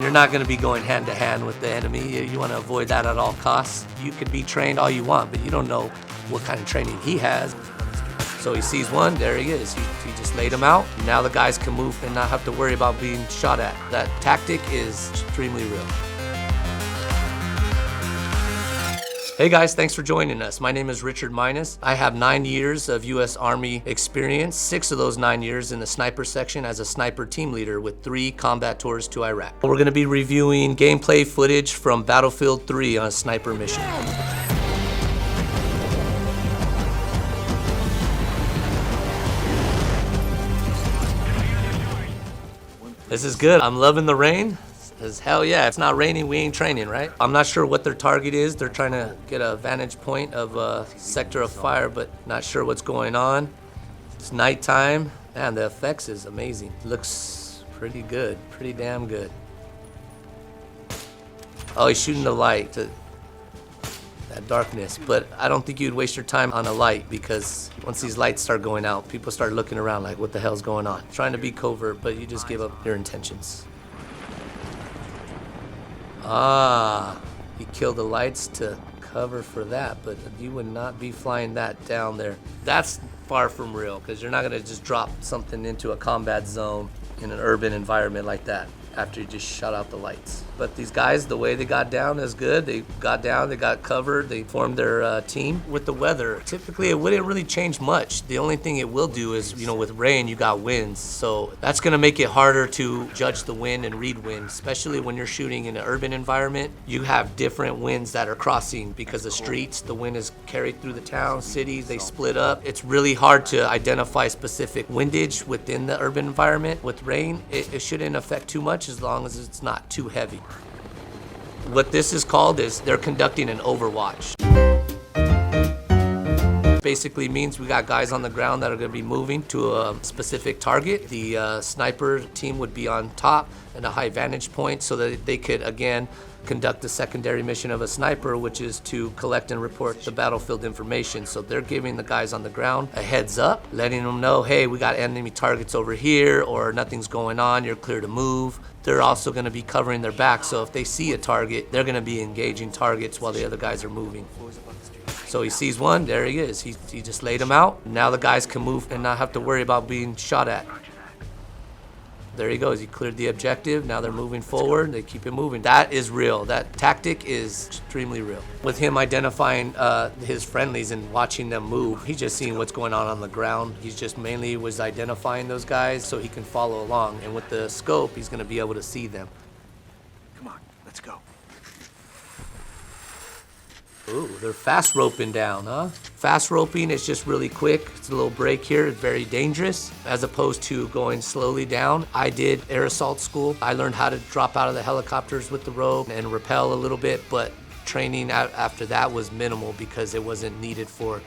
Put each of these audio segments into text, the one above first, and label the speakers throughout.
Speaker 1: You're not going to be going hand to hand with the enemy. You want to avoid that at all costs. You could be trained all you want, but you don't know what kind of training he has. So he sees one, there he is. He just laid him out. Now the guys can move and not have to worry about being shot at. That tactic is extremely real. Hey guys, thanks for joining us. My name is Richard Maynes. I have 9 years of US Army experience, 6 of those 9 years in the sniper section as a sniper team leader with 3 combat tours to Iraq. We're gonna be reviewing gameplay footage from Battlefield 3 on a sniper mission. This is good. I'm loving the rain. Because hell yeah, it's not raining, we ain't training, right? I'm not sure what their target is. They're trying to get a vantage point of a sector of fire, but not sure what's going on. It's nighttime, and the effects is amazing. Looks pretty good, pretty damn good. Oh, he's shooting the light, that darkness, but I don't think you'd waste your time on a light because once these lights start going out, people start looking around like, what the hell's going on? Trying to be covert, but you just give up your intentions. Ah, he killed the lights to cover for that, but you would not be flying that down there. That's far from real, because you're not gonna just drop something into a combat zone in an urban environment like that after you just shut out the lights. But these guys, the way they got down is good. They got down, they got covered, they formed their team. With the weather, typically it wouldn't really change much. The only thing it will do is, with rain, you got winds. So that's gonna make it harder to judge the wind and read wind, especially when you're shooting in an urban environment. You have different winds that are crossing because the streets, the wind is carried through the town, cities, they split up. It's really hard to identify specific windage within the urban environment. With rain, it shouldn't affect too much as long as it's not too heavy. What this is called is they're conducting an overwatch. Basically means we got guys on the ground that are going to be moving to a specific target. The sniper team would be on top and a high vantage point so that they could, again, conduct the secondary mission of a sniper, which is to collect and report the battlefield information. So they're giving the guys on the ground a heads up, letting them know, hey, we got enemy targets over here, or nothing's going on, you're clear to move. They're also going to be covering their back, so if they see a target, they're going to be engaging targets while the other guys are moving. So he sees one, there he is. He just laid him out. Now the guys can move and not have to worry about being shot at. There he goes, he cleared the objective. Now they're moving forward, they keep it moving. That is real, that tactic is extremely real. With him identifying his friendlies and watching them move, he's just seeing what's going on the ground. He's just mainly was identifying those guys so he can follow along. And with the scope, he's gonna be able to see them.
Speaker 2: Come on, let's go.
Speaker 1: Ooh, they're fast roping down, huh? Fast roping is just really quick. It's a little break here. It's very dangerous as opposed to going slowly down. I did air assault school. I learned how to drop out of the helicopters with the rope and rappel a little bit, but training after that was minimal because it wasn't needed for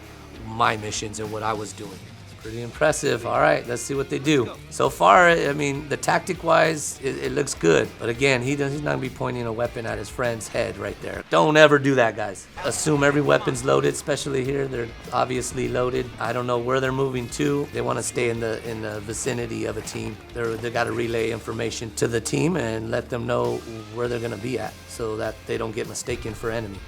Speaker 1: my missions and what I was doing. Pretty impressive. All right, let's see what they do. So far, I mean, the tactic-wise, it looks good. But again, he's not gonna be pointing a weapon at his friend's head right there. Don't ever do that, guys. Assume every weapon's loaded, especially here. They're obviously loaded. I don't know where they're moving to. They want to stay in the vicinity of a team. They got to relay information to the team and let them know where they're gonna be at so that they don't get mistaken for enemy.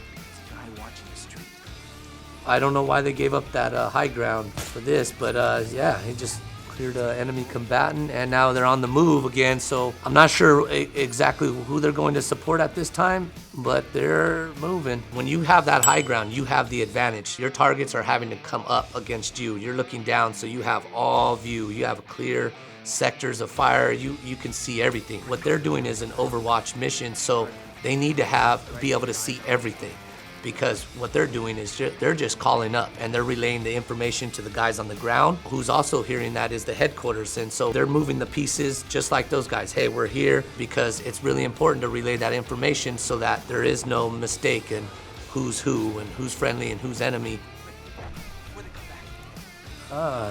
Speaker 1: I don't know why they gave up that high ground for this, but yeah, he just cleared an enemy combatant, and now they're on the move again, so I'm not sure exactly who they're going to support at this time, but they're moving. When you have that high ground, you have the advantage. Your targets are having to come up against you. You're looking down, so you have all view. You have clear sectors of fire. You can see everything. What they're doing is an overwatch mission, so they need to be able to see everything. Because what they're doing is they're just calling up and they're relaying the information to the guys on the ground. Who's also hearing that is the headquarters, and so they're moving the pieces just like those guys. Hey, we're here, because it's really important to relay that information so that there is no mistake in who's who and who's friendly and who's enemy.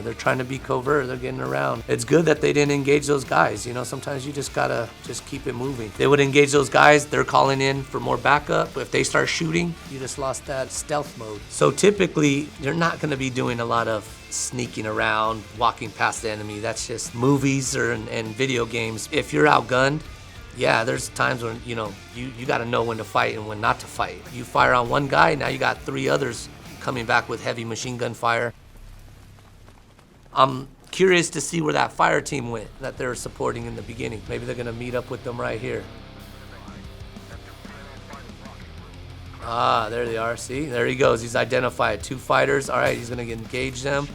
Speaker 1: They're trying to be covert, they're getting around. It's good that they didn't engage those guys. Sometimes you just gotta keep it moving. They would engage those guys, they're calling in for more backup. If they start shooting, you just lost that stealth mode. So typically, you're not gonna be doing a lot of sneaking around, walking past the enemy. That's just movies and video games. If you're outgunned, Yeah, there's times when, you know, you got to know when to fight and when not to fight. You fire on one guy, now you got 3 others coming back with heavy machine gun fire. I'm curious to see where that fire team went that they're supporting in the beginning. Maybe they're gonna meet up with them right here. Ah, there they are, see? There he goes, he's identified 2 fighters. All right, he's gonna engage them,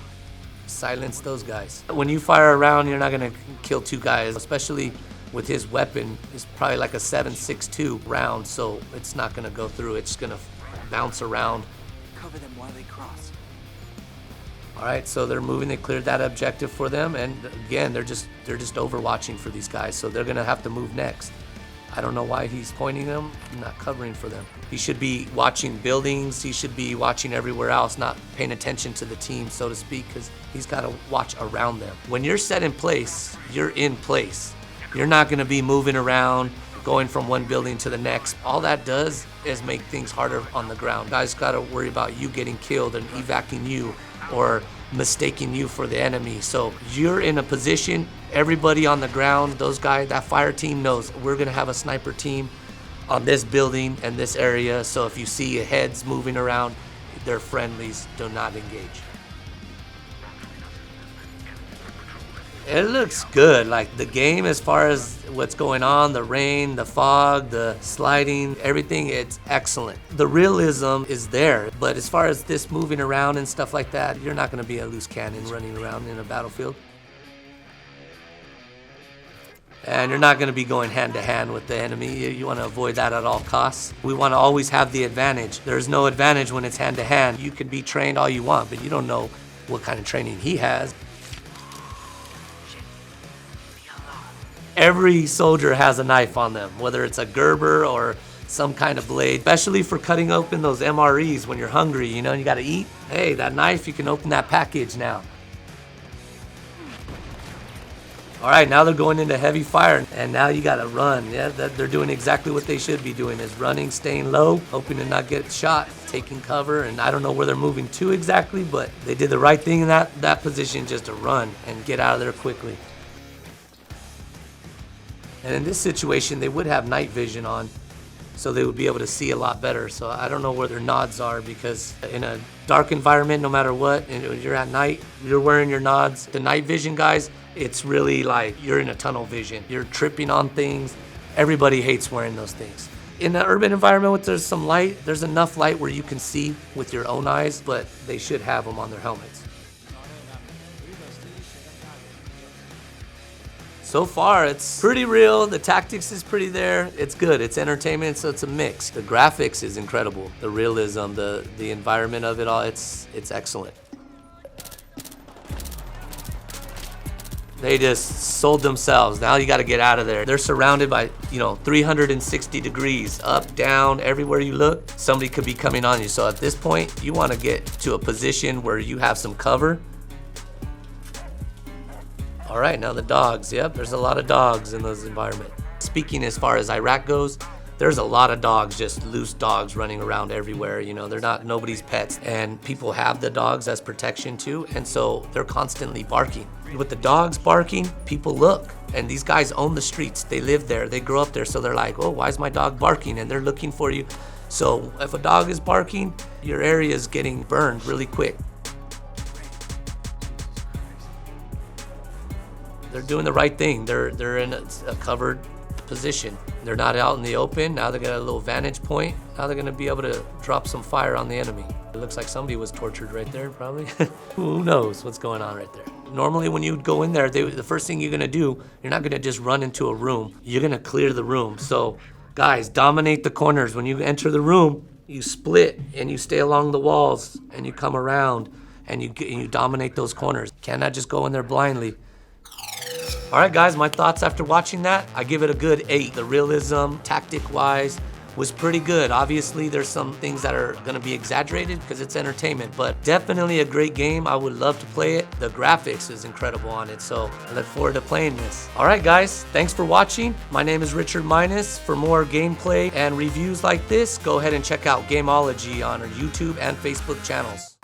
Speaker 1: silence those guys. When you fire around, you're not gonna kill 2 guys, especially with his weapon. It's probably like a 7.62 round, so it's not gonna go through. It's gonna bounce around.
Speaker 2: Cover them while they cross.
Speaker 1: All right, so they're moving. They cleared that objective for them, and again, they're just overwatching for these guys, so they're gonna have to move next. I don't know why he's pointing them, not covering for them. He should be watching buildings. He should be watching everywhere else, not paying attention to the team, so to speak, because he's got to watch around them. When you're set in place, you're in place. You're not gonna be moving around, going from one building to the next. All that does is make things harder on the ground. Guys gotta worry about you getting killed and evacuating you or mistaking you for the enemy. So you're in a position, everybody on the ground, those guys, that fire team knows we're gonna have a sniper team on this building and this area. So if you see heads moving around, they're friendlies, do not engage. It looks good, like the game as far as what's going on, the rain, the fog, the sliding, everything, it's excellent. The realism is there, but as far as this moving around and stuff like that, you're not gonna be a loose cannon running around in a battlefield. And you're not gonna be going hand to hand with the enemy. You wanna avoid that at all costs. We wanna always have the advantage. There's no advantage when it's hand to hand. You can be trained all you want, but you don't know what kind of training he has. Every soldier has a knife on them, whether it's a Gerber or some kind of blade, especially for cutting open those MREs when you're hungry, you know, you gotta eat. Hey, that knife, you can open that package now. All right, now they're going into heavy fire, and now you gotta run. Yeah, they're doing exactly what they should be doing, is running, staying low, hoping to not get shot, taking cover, and I don't know where they're moving to exactly, but they did the right thing in that position, just to run and get out of there quickly. And in this situation, they would have night vision on, so they would be able to see a lot better. So I don't know where their nods are, because in a dark environment, no matter what, and when you're at night, you're wearing your nods. The night vision guys, it's really like you're in a tunnel vision. You're tripping on things. Everybody hates wearing those things. In an urban environment where there's some light, there's enough light where you can see with your own eyes, but they should have them on their helmets. So far, it's pretty real. The tactics is pretty there. It's good. It's entertainment, so it's a mix. The graphics is incredible. The realism, the environment of it all, it's excellent. They just sold themselves. Now you got to get out of there. They're surrounded by, 360 degrees, up, down, everywhere you look, somebody could be coming on you. So at this point, you want to get to a position where you have some cover. All right, now the dogs. Yep, there's a lot of dogs in those environments. Speaking as far as Iraq goes, there's a lot of dogs, just loose dogs running around everywhere. They're not nobody's pets, and people have the dogs as protection too, and so they're constantly barking. With the dogs barking, people look, and these guys own the streets. They live there, they grow up there, so they're like, oh, why is my dog barking? And they're looking for you. So if a dog is barking, your area is getting burned really quick. They're doing the right thing. They're in a covered position. They're not out in the open. Now they got a little vantage point. Now they're gonna be able to drop some fire on the enemy. It looks like somebody was tortured right there, probably. Who knows what's going on right there. Normally when you go in there, the first thing you're gonna do, you're not gonna just run into a room. You're gonna clear the room. So guys, dominate the corners. When you enter the room, you split and you stay along the walls and you come around and you dominate those corners. Cannot just go in there blindly. All right, guys, my thoughts after watching that, I give it a good 8. The realism, tactic-wise, was pretty good. Obviously, there's some things that are gonna be exaggerated because it's entertainment, but definitely a great game. I would love to play it. The graphics is incredible on it, so I look forward to playing this. All right, guys, thanks for watching. My name is Richard Maynes. For more gameplay and reviews like this, go ahead and check out Gamology on our YouTube and Facebook channels.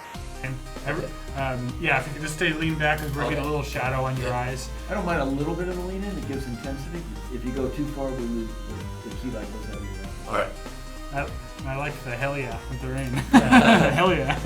Speaker 3: Yeah, if you could just stay lean back because we're getting a little shadow on your eyes.
Speaker 4: I don't mind a little bit of a lean in. It gives intensity. If you go too far, we lose the key light goes out of your eye.
Speaker 1: All right.
Speaker 3: I like the hell yeah with the rain. Hell yeah.